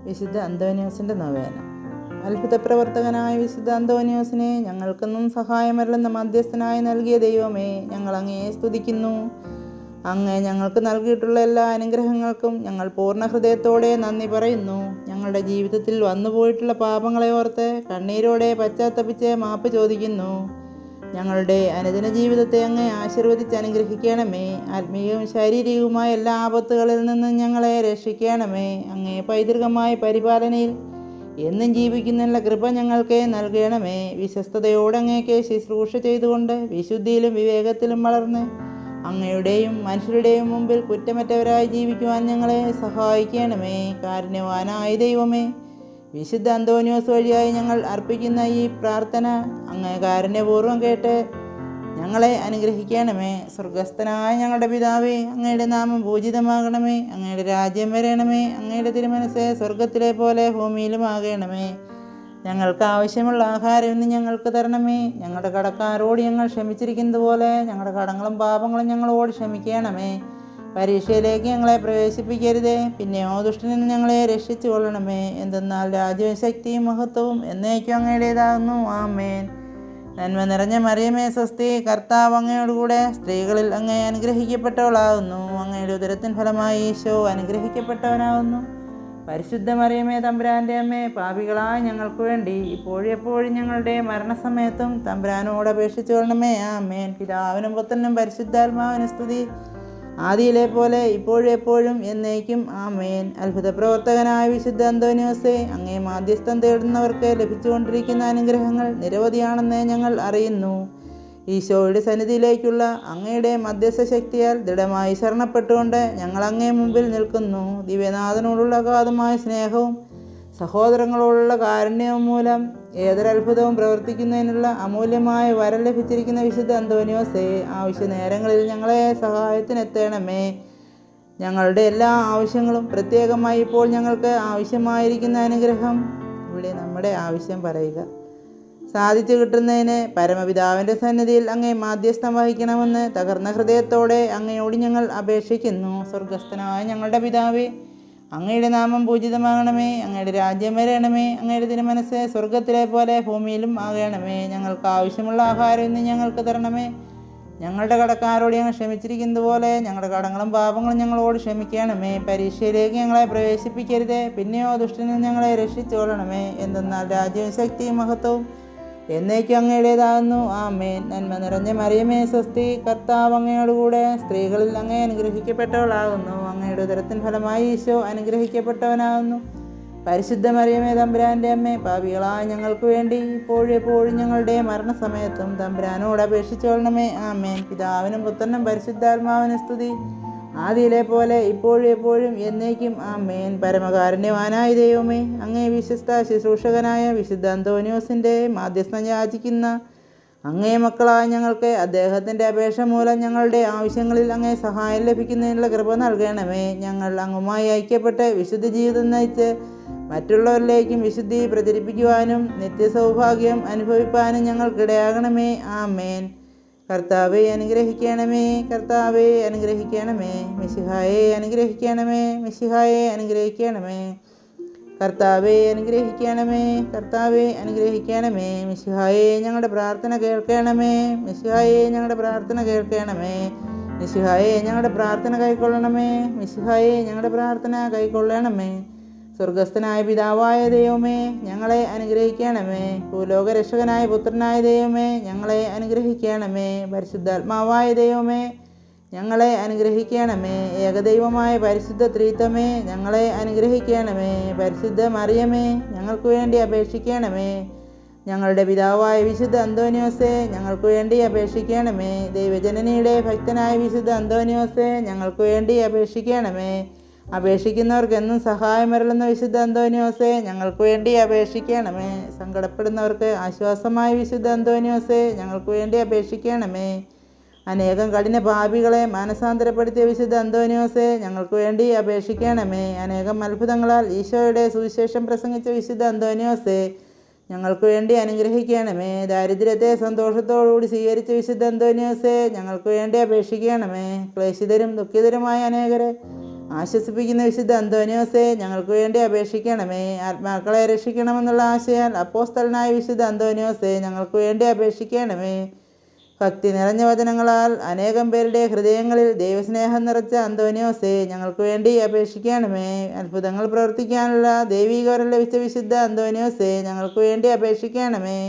വിശുദ്ധ അന്തോനിയോസിൻ്റെ നൊവേന. അത്ഭുത പ്രവർത്തകനായ വിശുദ്ധ അന്തോനിയോസിനെ ഞങ്ങൾക്കെന്നും സഹായമരുളുന്ന മധ്യസ്ഥനായി നൽകിയ ദൈവമേ, ഞങ്ങൾ അങ്ങയെ സ്തുതിക്കുന്നു. അങ്ങ് ഞങ്ങൾക്ക് നൽകിയിട്ടുള്ള എല്ലാ അനുഗ്രഹങ്ങൾക്കും ഞങ്ങൾ പൂർണ്ണ ഹൃദയത്തോടെ നന്ദി പറയുന്നു. ഞങ്ങളുടെ ജീവിതത്തിൽ വന്നുപോയിട്ടുള്ള പാപങ്ങളെ ഓർത്ത് കണ്ണീരോടെ പശ്ചാത്തപിച്ച് മാപ്പ് ചോദിക്കുന്നു. ഞങ്ങളുടെ അനുദിന ജീവിതത്തെ അങ്ങ് ആശീർവദിച്ച് അനുഗ്രഹിക്കണമേ. ആത്മീയവും ശാരീരികവുമായ എല്ലാ ആപത്തുകളിൽ നിന്നും ഞങ്ങളെ രക്ഷിക്കണമേ. അങ്ങേ പൈതൃകമായ പരിപാലനയിൽ എന്നും ജീവിക്കുന്നതിനുള്ള കൃപ ഞങ്ങൾക്ക് നൽകണമേ. വിശ്വസ്തയോടെ അങ്ങേക്ക് ശുശ്രൂഷ ചെയ്തുകൊണ്ട് വിശുദ്ധിയിലും വിവേകത്തിലും വളർന്ന് അങ്ങയുടെയും മനുഷ്യരുടെയും മുമ്പിൽ കുറ്റമറ്റവരായി ജീവിക്കുവാൻ ഞങ്ങളെ സഹായിക്കണമേ. കാരുണ്യവാനായ ദൈവമേ, വിശുദ്ധ അന്തോനിയോസ് വഴിയായി ഞങ്ങൾ അർപ്പിക്കുന്ന ഈ പ്രാർത്ഥന അങ്ങ് കാരുണ്യപൂർവ്വം കേട്ട് ഞങ്ങളെ അനുഗ്രഹിക്കണമേ. സ്വർഗസ്ഥനായ ഞങ്ങളുടെ പിതാവേ, അങ്ങയുടെ നാമം പൂജിതമാകണമേ. അങ്ങയുടെ രാജ്യം വരണമേ. അങ്ങയുടെ തിരുമനസ്സ് സ്വർഗത്തിലെ പോലെ ഭൂമിയിലും ആകണമേ. ഞങ്ങൾക്ക് ആവശ്യമുള്ള ആഹാരം ഇന്ന് ഞങ്ങൾക്ക് തരണമേ. ഞങ്ങളുടെ കടക്കാരോട് ഞങ്ങൾ ക്ഷമിച്ചിരിക്കുന്നത് പോലെ ഞങ്ങളുടെ കടങ്ങളും പാപങ്ങളും ഞങ്ങളോട് ക്ഷമിക്കണമേ. പരീക്ഷയിലേക്ക് ഞങ്ങളെ പ്രവേശിപ്പിക്കരുതേ, പിന്നെയോ ദുഷ്ടനിൽ നിന്ന് ഞങ്ങളെ രക്ഷിച്ചു കൊള്ളണമേ. എന്തെന്നാൽ രാജ്യവും ശക്തിയും മഹത്വവും എന്നേക്കും അങ്ങയുടേതാകുന്നു. ആമേൻ. നന്മ നിറഞ്ഞ മറിയമേ സ്വസ്തി, കർത്താവ് അങ്ങയോടുകൂടെ സ്ത്രീകളിൽ അങ്ങേ അനുഗ്രഹിക്കപ്പെട്ടവളാകുന്നു. അങ്ങയുടെ ഉദരത്തിൻ ഫലമായി ഈശോ അനുഗ്രഹിക്കപ്പെട്ടവനാകുന്നു. പരിശുദ്ധ മറിയമേ തമ്പുരാൻ്റെ അമ്മേ, പാപികളായ ഞങ്ങൾക്ക് വേണ്ടി ഇപ്പോഴും എപ്പോഴും ഞങ്ങളുടെ മരണസമയത്തും തമ്പുരാനോട് അപേക്ഷിച്ചു കൊള്ളണമേ. ആമേൻ. പിതാവിനും പുത്രനും പരിശുദ്ധാത്മാവിനും സ്തുതി, ആദിയിലെ പോലെ ഇപ്പോഴും എപ്പോഴും എന്നേക്കും. ആമേൻ. അത്ഭുത പ്രവർത്തകനായ വിശുദ്ധ അന്തോനിയോസേ, അങ്ങേ മാധ്യസ്ഥം തേടുന്നവർക്ക് ലഭിച്ചുകൊണ്ടിരിക്കുന്ന അനുഗ്രഹങ്ങൾ നിരവധിയാണെന്ന് ഞങ്ങൾ അറിയുന്നു. ഈശോയുടെ സന്നിധിയിലേക്കുള്ള അങ്ങയുടെ മധ്യസ്ഥ ശക്തിയാൽ ദൃഢമായി ശരണപ്പെട്ടുകൊണ്ട് ഞങ്ങൾ അങ്ങേ മുമ്പിൽ നിൽക്കുന്നു. ദിവ്യനാഥനോടുള്ള അഗാധമായ സ്നേഹവും സഹോദരങ്ങളോടുള്ള കാരുണ്യവും മൂലം ഏതൊരത്ഭുതവും പ്രവർത്തിക്കുന്നതിനുള്ള അമൂല്യമായ വരം ലഭിച്ചിരിക്കുന്ന വിശുദ്ധ അന്തോനിയോസേ, ആവശ്യ നേരങ്ങളിൽ ഞങ്ങളെ സഹായത്തിനെത്തണമേ. ഞങ്ങളുടെ എല്ലാ ആവശ്യങ്ങളും, പ്രത്യേകമായി ഇപ്പോൾ ഞങ്ങൾക്ക് ആവശ്യമായിരിക്കുന്ന അനുഗ്രഹം, ഇവിടെ നമ്മുടെ ആവശ്യം പറയുക, സാധിച്ചു കിട്ടുന്നതിന് പരമപിതാവിൻ്റെ സന്നിധിയിൽ അങ്ങേ മാധ്യസ്ഥം വഹിക്കണമെന്ന് തകർന്ന ഹൃദയത്തോടെ അങ്ങയോട് ഞങ്ങൾ അപേക്ഷിക്കുന്നു. സ്വർഗസ്ഥനായ ഞങ്ങളുടെ പിതാവേ, അങ്ങയുടെ നാമം പൂജിതമാകണമേ. അങ്ങയുടെ രാജ്യം വരണമേ. അങ്ങയുടെ തിരുമനസ്സ് സ്വർഗത്തിലെ പോലെ ഭൂമിയിലും ആകണമേ. ഞങ്ങൾക്ക് ആവശ്യമുള്ള ആഹാരം ഇന്ന് ഞങ്ങൾക്ക് തരണമേ. ഞങ്ങളുടെ കടക്കാരോട് ഞങ്ങൾ ക്ഷമിച്ചിരിക്കുന്നത് പോലെ ഞങ്ങളുടെ കടങ്ങളും പാപങ്ങളും ഞങ്ങളോട് ക്ഷമിക്കണമേ. പരീക്ഷയിലേക്ക് ഞങ്ങളെ പ്രവേശിപ്പിക്കരുതേ, പിന്നെയോ ദുഷ്ടനിൽ ഞങ്ങളെ രക്ഷിച്ചു കൊള്ളണമേ. എന്തെന്നാൽ രാജ്യവും ശക്തിയും മഹത്വവും എന്നേക്കും അങ്ങയുടേതാകുന്നു. ആമേൻ. നന്മ നിറഞ്ഞ മറിയമേ സ്വസ്തി, കർത്താവ് അങ്ങയോടുകൂടെ സ്ത്രീകളിൽ അങ്ങേ അനുഗ്രഹിക്കപ്പെട്ടവളാകുന്നു. അങ്ങയുടെ ഉദരത്തിൻ ഫലമായി ഈശോ അനുഗ്രഹിക്കപ്പെട്ടവനാകുന്നു. പരിശുദ്ധ മറിയമേ തമ്പുരാൻ്റെ അമ്മേ, പാപികളായ ഞങ്ങൾക്ക് വേണ്ടി ഇപ്പോഴും എപ്പോഴും ഞങ്ങളുടെ മരണസമയത്തും തമ്പുരാനോട് അപേക്ഷിച്ചു കൊള്ളണമേ. ആമേൻ. പിതാവിനും പുത്രനും പരിശുദ്ധാത്മാവിനും സ്തുതി, ആദിയിലെ പോലെ ഇപ്പോഴും എപ്പോഴും എന്നേക്കും. ആമേൻ. പരമകാരുണ്യവാനായ ദൈവമേ, അങ്ങേ വിശ്വസ്ത ശുശ്രൂഷകനായ വിശുദ്ധ അന്തോനിയോസിൻ്റെ മാധ്യസ്ഥം യാചിക്കുന്ന അങ്ങേ മക്കളായ ഞങ്ങൾക്ക് അദ്ദേഹത്തിൻ്റെ അപേക്ഷ മൂലം ഞങ്ങളുടെ ആവശ്യങ്ങളിൽ അങ്ങേ സഹായം ലഭിക്കുന്നതിനുള്ള കൃപ നൽകണമേ. ഞങ്ങൾ അങ്ങുമായി ഐക്യപ്പെട്ട് വിശുദ്ധ ജീവിതം നയിച്ച് മറ്റുള്ളവരിലേക്കും വിശുദ്ധി പ്രചരിപ്പിക്കുവാനും നിത്യസൗഭാഗ്യം അനുഭവിപ്പാനും ഞങ്ങൾക്കിടയാകണമേ. ആമേൻ. കർത്താവെ അനുഗ്രഹിക്കണമേ. കർത്താവെ അനുഗ്രഹിക്കണമേ. മിശിഹായെ അനുഗ്രഹിക്കണമേ. മിശിഹായെ അനുഗ്രഹിക്കണമേ. കർത്താവെ അനുഗ്രഹിക്കണമേ. കർത്താവെ അനുഗ്രഹിക്കണമേ. മിശിഹായെ ഞങ്ങളുടെ പ്രാർത്ഥന കേൾക്കണമേ. മിശിഹായെ ഞങ്ങളുടെ പ്രാർത്ഥന കേൾക്കണമേ. മിശിഹായെ ഞങ്ങളുടെ പ്രാർത്ഥന കൈക്കൊള്ളണമേ. മിശിഹായെ ഞങ്ങളുടെ പ്രാർത്ഥന കൈക്കൊള്ളണമേ. സ്വർഗസ്ഥനായ പിതാവായ ദൈവമേ, ഞങ്ങളെ അനുഗ്രഹിക്കണമേ. ഭൂലോക രക്ഷകനായ പുത്രനായ ദൈവമേ, ഞങ്ങളെ അനുഗ്രഹിക്കണമേ. പരിശുദ്ധാത്മാവായ ദൈവമേ, ഞങ്ങളെ അനുഗ്രഹിക്കണമേ. ഏകദൈവമായ പരിശുദ്ധ ത്രിത്വമേ, ഞങ്ങളെ അനുഗ്രഹിക്കണമേ. പരിശുദ്ധ മറിയമേ, ഞങ്ങൾക്ക് വേണ്ടി അപേക്ഷിക്കണമേ. ഞങ്ങളുടെ പിതാവായ വിശുദ്ധ അന്തോനിയോസേ, ഞങ്ങൾക്ക് വേണ്ടി അപേക്ഷിക്കണമേ. ദൈവജനനിയുടെ ഭക്തനായ വിശുദ്ധ അന്തോനിയോസേ, ഞങ്ങൾക്ക് വേണ്ടി അപേക്ഷിക്കണമേ. അപേക്ഷിക്കുന്നവർക്ക് എന്നും സഹായമരുളുന്ന വിശുദ്ധ അന്തോനിയോസേ, ഞങ്ങൾക്ക് വേണ്ടി അപേക്ഷിക്കണമേ. സങ്കടപ്പെടുന്നവർക്ക് ആശ്വാസമായ വിശുദ്ധ അന്തോനിയോസേ, ഞങ്ങൾക്ക് വേണ്ടി അപേക്ഷിക്കണമേ. അനേകം കഠിന പാപികളെ മാനസാന്തരപ്പെടുത്തിയ വിശുദ്ധ അന്തോനിയോസേ, ഞങ്ങൾക്ക് വേണ്ടി അപേക്ഷിക്കണമേ. അനേകം അത്ഭുതങ്ങളാൽ ഈശോയുടെ സുവിശേഷം പ്രസംഗിച്ച വിശുദ്ധ അന്തോനിയോസേ, ഞങ്ങൾക്ക് വേണ്ടി അനുഗ്രഹിക്കണമേ. ദാരിദ്ര്യത്തെ സന്തോഷത്തോടുകൂടി സ്വീകരിച്ച വിശുദ്ധ അന്തോനിയോസേ, ഞങ്ങൾക്ക് വേണ്ടി അപേക്ഷിക്കണമേ. ക്ലേശിതരും ദുഃഖിതരുമായ അനേകരെ ആശ്വസിപ്പിക്കുന്ന വിശുദ്ധ അന്തോനിയോസേ, ഞങ്ങൾക്ക് വേണ്ടി അപേക്ഷിക്കണമേ. ആത്മാക്കളെ രക്ഷിക്കണമെന്നുള്ള ആശയാൽ അപ്പോസ്തലനായ വിശുദ്ധ അന്തോനിയോസേ, ഞങ്ങൾക്ക് വേണ്ടി അപേക്ഷിക്കണമേ. ഭക്തി നിറഞ്ഞ വചനങ്ങളാൽ അനേകം പേരുടെ ഹൃദയങ്ങളിൽ ദൈവസ്നേഹം നിറച്ച അന്തോനിയോസേ, ഞങ്ങൾക്ക് വേണ്ടി അപേക്ഷിക്കണമേ. അത്ഭുതങ്ങൾ പ്രവർത്തിക്കാനുള്ള ദൈവീക വരം ലഭിച്ച വിശുദ്ധ അന്തോനിയോസേ, ഞങ്ങൾക്ക് വേണ്ടി അപേക്ഷിക്കണമേ.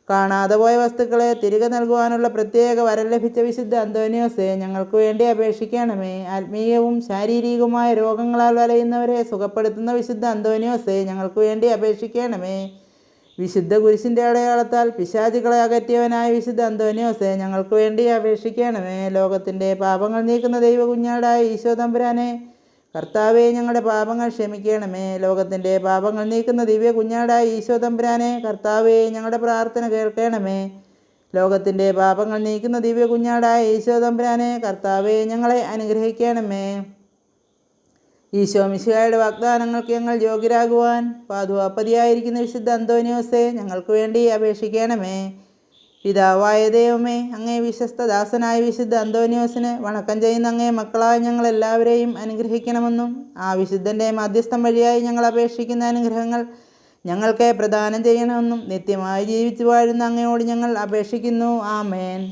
കാണാതെ പോയ വസ്തുക്കളെ തിരികെ നൽകുവാനുള്ള പ്രത്യേക വരം ലഭിച്ച വിശുദ്ധ അന്തോനിയോസേ, ഞങ്ങൾക്ക് വേണ്ടി അപേക്ഷിക്കണമേ. ആത്മീയവും ശാരീരികവുമായ രോഗങ്ങളാൽ വലയുന്നവരെ സുഖപ്പെടുത്തുന്ന വിശുദ്ധ അന്തോനിയോസേ, ഞങ്ങൾക്ക് വേണ്ടി അപേക്ഷിക്കണമേ. വിശുദ്ധ കുരിശിൻ്റെ അടയാളത്താൽ പിശാചുകളെ അകറ്റിയവനായ വിശുദ്ധ അന്തോനിയോസേ, ഞങ്ങൾക്ക് വേണ്ടി അപേക്ഷിക്കണമേ. ലോകത്തിൻ്റെ പാപങ്ങൾ നീക്കുന്ന ദൈവകുഞ്ഞാടായ ഈശോ തമ്പുരാനെ, കർത്താവെ, ഞങ്ങളുടെ പാപങ്ങൾ ക്ഷമിക്കണമേ. ലോകത്തിൻ്റെ പാപങ്ങൾ നീക്കുന്ന ദിവ്യ കുഞ്ഞാടായ ഈശോ തമ്പുരാനെ, കർത്താവെ, ഞങ്ങളുടെ പ്രാർത്ഥന കേൾക്കണമേ. ലോകത്തിൻ്റെ പാപങ്ങൾ നീക്കുന്ന ദിവ്യ കുഞ്ഞാടായ ഈശോ തമ്പുരാനെ, കർത്താവെ, ഞങ്ങളെ അനുഗ്രഹിക്കണമേ. ഈശോ മിശിഹായുടെ വാഗ്ദാനങ്ങൾക്ക് ഞങ്ങൾ യോഗ്യരാകുവാൻ പാതുവാപ്പതിയായിരിക്കുന്ന വിശുദ്ധ അന്തോനിയോസേ, ഞങ്ങൾക്ക് വേണ്ടി അപേക്ഷിക്കണമേ. പിതാവായ ദൈവമേ, അങ്ങേ വിശ്വസ്ത ദാസനായ വിശുദ്ധ അന്തോനിയോസിന് വണക്കം ചെയ്യുന്ന അങ്ങേ മക്കളായ ഞങ്ങളെല്ലാവരെയും അനുഗ്രഹിക്കണമെന്നും ആ വിശുദ്ധൻ്റെ മധ്യസ്ഥം വഴിയായി ഞങ്ങൾ അപേക്ഷിക്കുന്ന അനുഗ്രഹങ്ങൾ ഞങ്ങൾക്ക് പ്രദാനം ചെയ്യണമെന്നും നിത്യമായി ജീവിച്ചു വാഴുന്ന അങ്ങയോട് ഞങ്ങൾ അപേക്ഷിക്കുന്നു. ആമേൻ.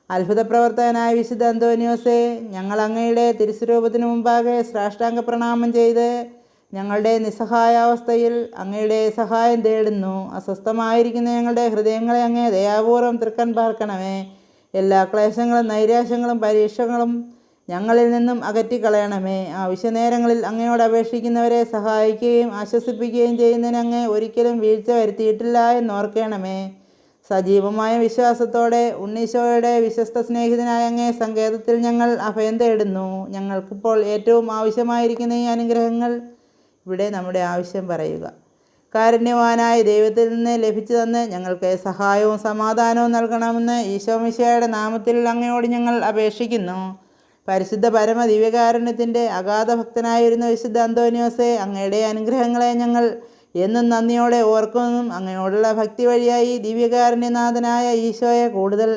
അത്ഭുത പ്രവർത്തകനായ വിശുദ്ധ അന്തോനിയോസേ, ഞങ്ങൾ അങ്ങയുടെ തിരുസ്വരൂപത്തിനു മുമ്പാകെ സാഷ്ടാംഗ പ്രണാമം ചെയ്ത് ഞങ്ങളുടെ നിസ്സഹായാവസ്ഥയിൽ അങ്ങയുടെ സഹായം തേടുന്നു. അസ്വസ്ഥമായിരിക്കുന്ന ഞങ്ങളുടെ ഹൃദയങ്ങളെ അങ്ങേ ദയാപൂർവം തൃക്കൺ പാർക്കണമേ. എല്ലാ ക്ലേശങ്ങളും നൈരാശ്യങ്ങളും പരീക്ഷകളും ഞങ്ങളിൽ നിന്നും അകറ്റിക്കളയണമേ. ആവശ്യനേരങ്ങളിൽ അങ്ങയോട് അപേക്ഷിക്കുന്നവരെ സഹായിക്കുകയും ആശ്വസിപ്പിക്കുകയും ചെയ്യുന്നതിന് അങ്ങ് ഒരിക്കലും വീഴ്ച വരുത്തിയിട്ടില്ല എന്നോർക്കണമേ. സജീവമായ വിശ്വാസത്തോടെ ഉണ്ണീശോയുടെ വിശ്വസ്ത സ്നേഹിതനായ അങ്ങേ സങ്കേതത്തിൽ ഞങ്ങൾ അഭയം തേടുന്നു. ഞങ്ങൾക്കിപ്പോൾ ഏറ്റവും ആവശ്യമായിരിക്കുന്ന ഈ അനുഗ്രഹങ്ങൾ ഇവിടെ നമ്മുടെ ആവശ്യം പറയുക. കാരുണ്യവാനായ ദൈവത്തിൽ നിന്ന് ലഭിച്ചു തന്ന് ഞങ്ങൾക്ക് സഹായവും സമാധാനവും നൽകണമെന്ന് ഈശോ മിശിഹായുടെ നാമത്തിൽ അങ്ങയോട് ഞങ്ങൾ അപേക്ഷിക്കുന്നു. പരിശുദ്ധ പരമ ദിവ്യകാരുണ്യത്തിൻ്റെ അഗാധ ഭക്തനായിരുന്ന വിശുദ്ധ അന്തോനിയോസേ, അങ്ങയുടെ അനുഗ്രഹങ്ങളെ ഞങ്ങൾ എന്നും നന്ദിയോടെ ഓർക്കുമെന്നും അങ്ങയോടുള്ള ഭക്തി വഴിയായി ദിവ്യകാരുണ്യനാഥനായ ഈശോയെ കൂടുതൽ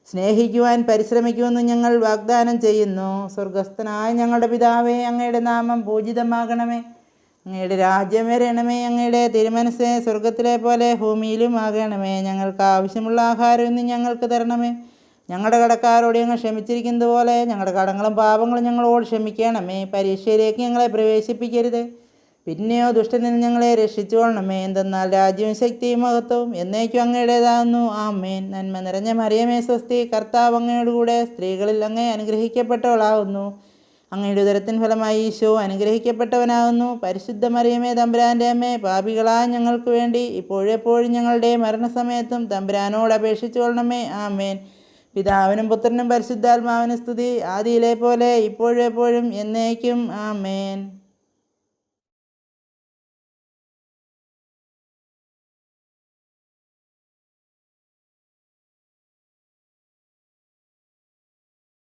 സ്നേഹിക്കുവാൻ പരിശ്രമിക്കുമെന്നും ഞങ്ങൾ വാഗ്ദാനം ചെയ്യുന്നു. സ്വർഗസ്ഥനായ ഞങ്ങളുടെ പിതാവേ, അങ്ങയുടെ നാമം പൂജിതമാകണമേ. അങ്ങയുടെ രാജ്യം വരണമേ. അങ്ങയുടെ തിരുമനസ്സ് സ്വർഗത്തിലെ പോലെ ഭൂമിയിലും ആകണമേ. ഞങ്ങൾക്ക് ആവശ്യമുള്ള ആഹാരം ഇന്ന് ഞങ്ങൾക്ക് തരണമേ. ഞങ്ങളുടെ കടക്കാരോട് ഞങ്ങൾ ക്ഷമിച്ചിരിക്കുന്നത് പോലെ ഞങ്ങളുടെ കടങ്ങളും പാപങ്ങളും ഞങ്ങളോട് ക്ഷമിക്കണമേ. പരീക്ഷയിലേക്ക് ഞങ്ങളെ പ്രവേശിപ്പിക്കരുത്, പിന്നെയോ ദുഷ്ടനിൽ ഞങ്ങളെ രക്ഷിച്ചുകൊള്ളണമേ. എന്തെന്നാൽ രാജ്യവും ശക്തിയും മഹത്വവും എന്നേക്കും അങ്ങയുടേതാകുന്നു. ആമേൻ. നന്മ നിറഞ്ഞ മറിയമേ സ്വസ്തി, കർത്താവ് അങ്ങയോടുകൂടെ സ്ത്രീകളിൽ അങ്ങേ അനുഗ്രഹിക്കപ്പെട്ടവളാകുന്നു. അങ്ങയുടെ ഉദരത്തിൻ ഫലമായി ഈശോ അനുഗ്രഹിക്കപ്പെട്ടവനാകുന്നു. പരിശുദ്ധ മറിയമേ, തമ്പുരാൻ്റെ അമ്മേ, പാപികളായ ഞങ്ങൾക്ക് വേണ്ടി ഇപ്പോഴെപ്പോഴും ഞങ്ങളുടെ മരണസമയത്തും തമ്പുരാനോട് അപേക്ഷിച്ചു കൊള്ളണമേ. ആമേൻ. പിതാവിനും പുത്രനും പരിശുദ്ധാത്മാവിനും സ്തുതി, ആദിയിലെ പോലെ ഇപ്പോഴെപ്പോഴും എന്നേക്കും. ആമേൻ.